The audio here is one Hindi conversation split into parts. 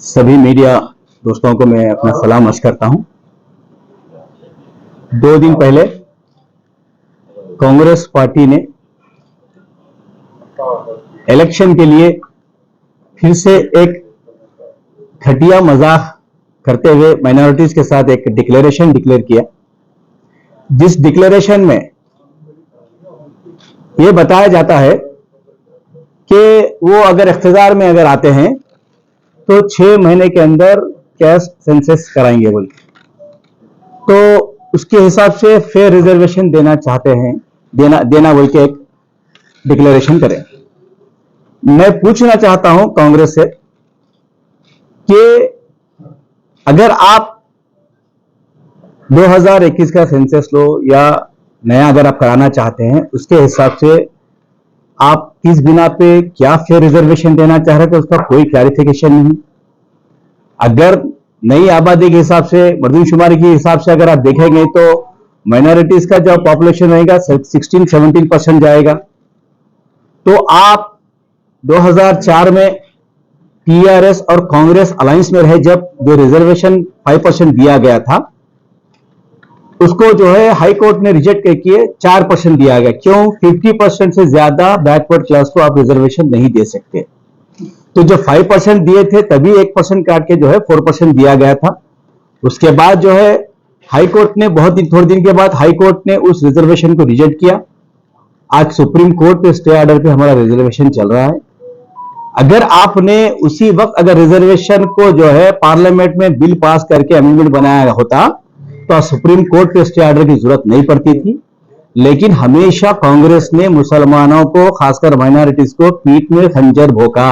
सभी मीडिया दोस्तों को मैं अपना सलाम अर्ज करता हूं। 2 दिन पहले कांग्रेस पार्टी ने इलेक्शन के लिए फिर से एक घटिया मजाक करते हुए माइनॉरिटीज के साथ एक डिक्लेरेशन डिक्लेयर किया, जिस डिक्लेरेशन में यह बताया जाता है कि वो अगर इख्तियार में अगर आते हैं तो 6 महीने के अंदर कैश सेंसस कराएंगे बोल, तो उसके हिसाब से फेयर रिजर्वेशन देना चाहते हैं, देना बोल के एक डिक्लेरेशन करें। मैं पूछना चाहता हूं कांग्रेस से कि अगर आप 2021 का सेंसस लो या नया अगर आप कराना चाहते हैं, उसके हिसाब से आप किस बिना पे क्या फेयर रिजर्वेशन देना चाह रहे थे उसका कोई क्लैरिफिकेशन नहीं। अगर नई आबादी के हिसाब से, मर्दमशुमारी के हिसाब से अगर आप देखेंगे तो माइनॉरिटीज का जो पॉपुलेशन रहेगा 16-17% जाएगा। तो आप 2004 में टीआरएस और कांग्रेस अलायंस में रहे, जब जो रिजर्वेशन 5% दिया गया था उसको जो है हाई कोर्ट ने रिजेक्ट करके 4% दिया गया। क्यों? 50% से ज्यादा बैकवर्ड क्लास को आप रिजर्वेशन नहीं दे सकते। तो जो 5% दिए थे तभी 1% काट के जो है 4% दिया गया था। उसके बाद जो है हाई कोर्ट ने थोड़े दिन के बाद हाई कोर्ट ने उस रिजर्वेशन को रिजेक्ट किया। आज सुप्रीम कोर्ट पे स्टे ऑर्डर पे हमारा रिजर्वेशन चल रहा है। अगर आपने उसी वक्त अगर रिजर्वेशन को जो है पार्लियामेंट में बिल पास करके अमेंडमेंट बनाया होता तो सुप्रीम कोर्ट पे स्टे ऑर्डर की जरूरत नहीं पड़ती थी। लेकिन हमेशा कांग्रेस ने मुसलमानों को, खासकर माइनॉरिटीज को पीठ में खंजर भोंका।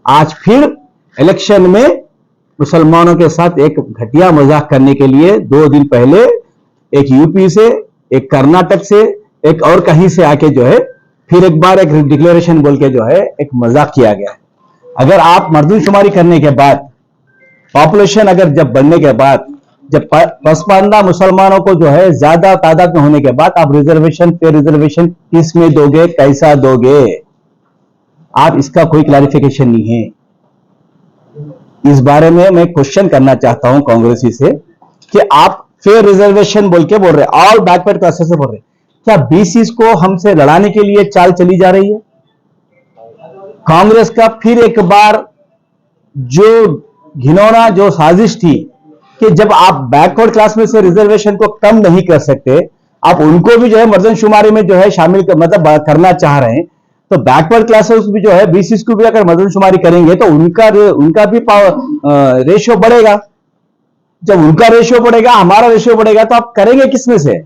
आज फिर इलेक्शन में मुसलमानों के साथ एक घटिया मजाक करने के लिए 2 दिन पहले एक यूपी से, एक कर्नाटक से, एक और कहीं से आके जो है फिर एक बार एक डिक्लेरेशन बोल के जो है एक मजाक किया गया है। अगर आप मर्दमशुमारी करने के बाद, पॉपुलेशन अगर जब बढ़ने के बाद, जब पसमानदा मुसलमानों को जो है ज्यादा तादाद में होने के बाद आप रिजर्वेशन पे रिजर्वेशन किस में दोगे, कैसा दोगे? आप इसका कोई क्लैरिफिकेशन नहीं है। इस बारे में मैं क्वेश्चन करना चाहता हूं कांग्रेसी से कि आप फेयर रिजर्वेशन बोल के बोल रहे, ऑल बैकवर्ड क्लासेस से बोल रहे, क्या बीसीस को हमसे लड़ाने के लिए चाल चली जा रही है? कांग्रेस का फिर एक बार जो घिनौना जो साजिश थी कि जब आप बैकवर्ड क्लास में से रिजर्वेशन को कम नहीं कर सकते, आप उनको भी जो है मर्दमशुमारी में जो है शामिल मतलब करना चाह रहे हैं, तो बैकवर्ड क्लासेस भी जो है बीसीस को भी अगर मर्दमशुमारी करेंगे तो उनका भी रेशियो बढ़ेगा। जब उनका रेशियो बढ़ेगा, हमारा रेशियो बढ़ेगा, तो आप करेंगे किसमें से?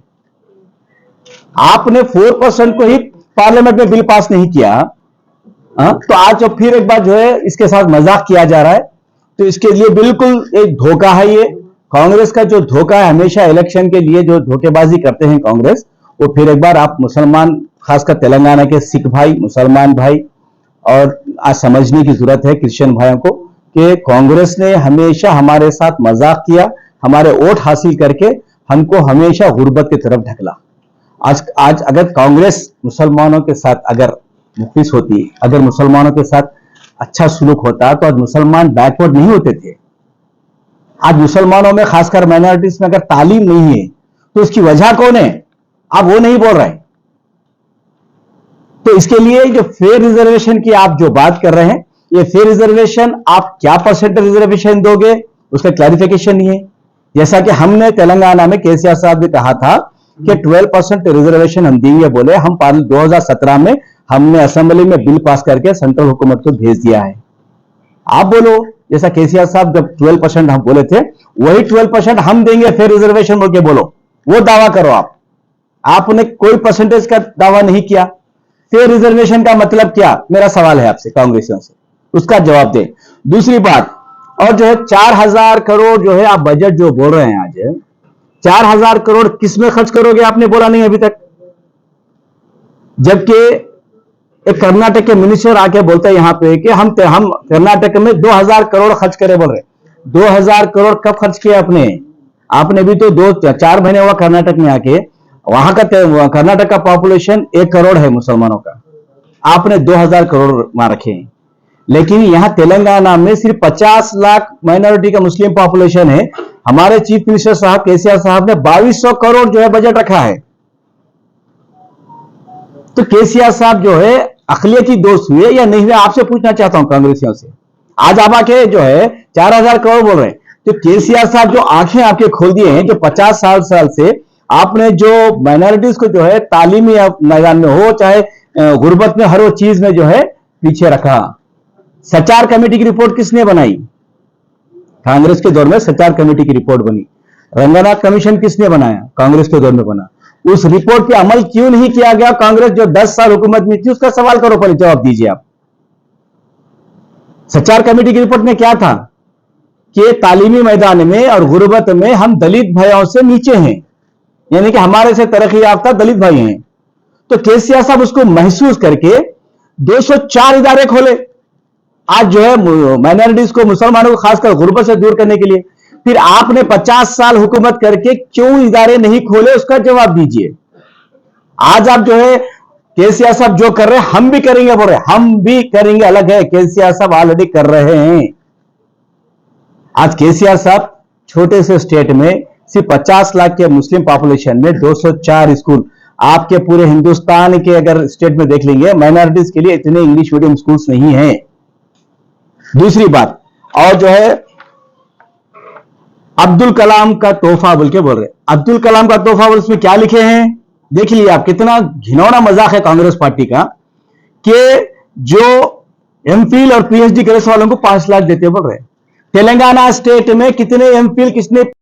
आपने 4% को ही पार्लियामेंट में बिल पास नहीं किया, तो आज जो फिर एक बार जो है इसके साथ मजाक किया जा रहा है, तो इसके लिए बिल्कुल एक धोखा है। ये कांग्रेस का जो धोखा है, हमेशा इलेक्शन के लिए जो धोखेबाजी करते हैं कांग्रेस, वो फिर एक बार आप मुसलमान, खासकर तेलंगाना के सिख भाई, मुसलमान भाई, और आज समझने की जरूरत है क्रिश्चियन भाइयों को कि कांग्रेस ने हमेशा हमारे साथ मजाक किया, हमारे वोट हासिल करके हमको हमेशा गुर्बत की तरफ ढकला। आज अगर कांग्रेस मुसलमानों के साथ अगर मुखलिस होती, अगर मुसलमानों के साथ अच्छा सुलूक होता, तो आज मुसलमान बैकवर्ड नहीं होते थे। आज मुसलमानों में, खासकर माइनॉरिटीज में अगर तालीम नहीं है तो उसकी वजह कौन है? आप वो नहीं बोल रहे। तो इसके लिए जो फेयर रिजर्वेशन की आप जो बात कर रहे हैं, ये फेयर रिजर्वेशन आप क्या परसेंटेज रिजर्वेशन दोगे उसका क्लैरिफिकेशन नहीं है। जैसा कि हमने तेलंगाना में केसीआर साहब ने कहा था कि 12% रिजर्वेशन हम देंगे बोले, हम 2017 में हमने असेंबली में बिल पास करके सेंट्रल हुकूमत को भेज दिया है। आप बोलो, जैसा केसीआर साहब जब 12% हम बोले थे, वही 12% हम देंगे फेयर रिजर्वेशन बोल के बोलो, वो दावा करो। आपने कोई परसेंटेज का दावा नहीं किया। फेयर रिजर्वेशन का मतलब क्या? मेरा सवाल है आपसे कांग्रेसियों से, उसका जवाब दें। दूसरी बात, और जो है 4000 करोड़ जो है आप बजट जो बोल रहे हैं आज, 4000 करोड़ किस में खर्च करोगे? आपने बोला नहीं अभी तक। जबकि एक कर्नाटक के मिनिस्टर आके बोलते हैं यहां पे कि हम कर्नाटक में 2000 करोड़ खर्च करे बोल रहे। 2000 करोड़ कब खर्च किया आपने भी तो 4 महीने हुआ कर्नाटक में आके। वहां का कर्नाटक का पॉपुलेशन 1 करोड़ है मुसलमानों का, आपने 2000 करोड़ वहां रखे हैं। लेकिन यहां तेलंगाना में सिर्फ 50 लाख माइनॉरिटी का मुस्लिम पॉपुलेशन है। हमारे चीफ मिनिस्टर साहब केसीआर साहब ने 2200 करोड़ जो है बजट रखा है। तो केसीआर साहब जो है अकलियती दोस्त हुए या नहीं हुए, आपसे पूछना चाहता हूं कांग्रेसियों से। आज आप आके जो है 4000 करोड़ बोल रहे हैं, तो केसीआर साहब जो आंखें आपके खोल दिए हैं, जो 50 साल से आपने जो माइनॉरिटीज को जो है तालीमी मैदान में हो चाहे गुर्बत में, हर वो चीज में जो है पीछे रखा। सचार कमेटी की रिपोर्ट किसने बनाई? कांग्रेस के दौर में सचार कमेटी की रिपोर्ट बनी। रंगनाथ कमीशन किसने बनाया? कांग्रेस के दौर में बना। उस रिपोर्ट पे अमल क्यों नहीं किया गया? कांग्रेस जो 10 साल हुकूमत में थी, उसका सवाल करो, पहले जवाब दीजिए आप। सचार कमेटी की रिपोर्ट में क्या था कि तालीमी मैदान में और गुर्बत में हम दलित भाइयों से नीचे हैं, यानी कि हमारे से तरक्की याफ्ता दलित भाई हैं। तो केसीआर साहब उसको महसूस करके 204 इदारे खोले, आज जो है माइनॉरिटीज को, मुसलमानों को खासकर गुर्बत से दूर करने के लिए। फिर आपने 50 साल हुकूमत करके क्यों इदारे नहीं खोले, उसका जवाब दीजिए। आज आप जो है केसीआर साहब जो कर रहे हैं हम भी करेंगे बोल रहे हैं, हम भी करेंगे अलग है, केसीआर साहब ऑलरेडी कर रहे हैं। आज केसीआर साहब छोटे से स्टेट में सिर्फ 50 लाख के मुस्लिम पॉपुलेशन में 204 स्कूल, आपके पूरे हिंदुस्तान के अगर स्टेट में देख लेंगे माइनॉरिटीज के लिए इतने इंग्लिश मीडियम स्कूल्स नहीं है। दूसरी बात, और जो है अब्दुल कलाम का तोहफा बोल के बोल रहे, अब्दुल कलाम का तोहफा बोल, उसमें क्या लिखे हैं देख लीजिए आप। कितना घिनौना मजाक है कांग्रेस पार्टी का कि जो एमफिल और पीएचडी करे वालों को 5 लाख देते बोल रहे। तेलंगाना स्टेट में कितने एमफिल, किसने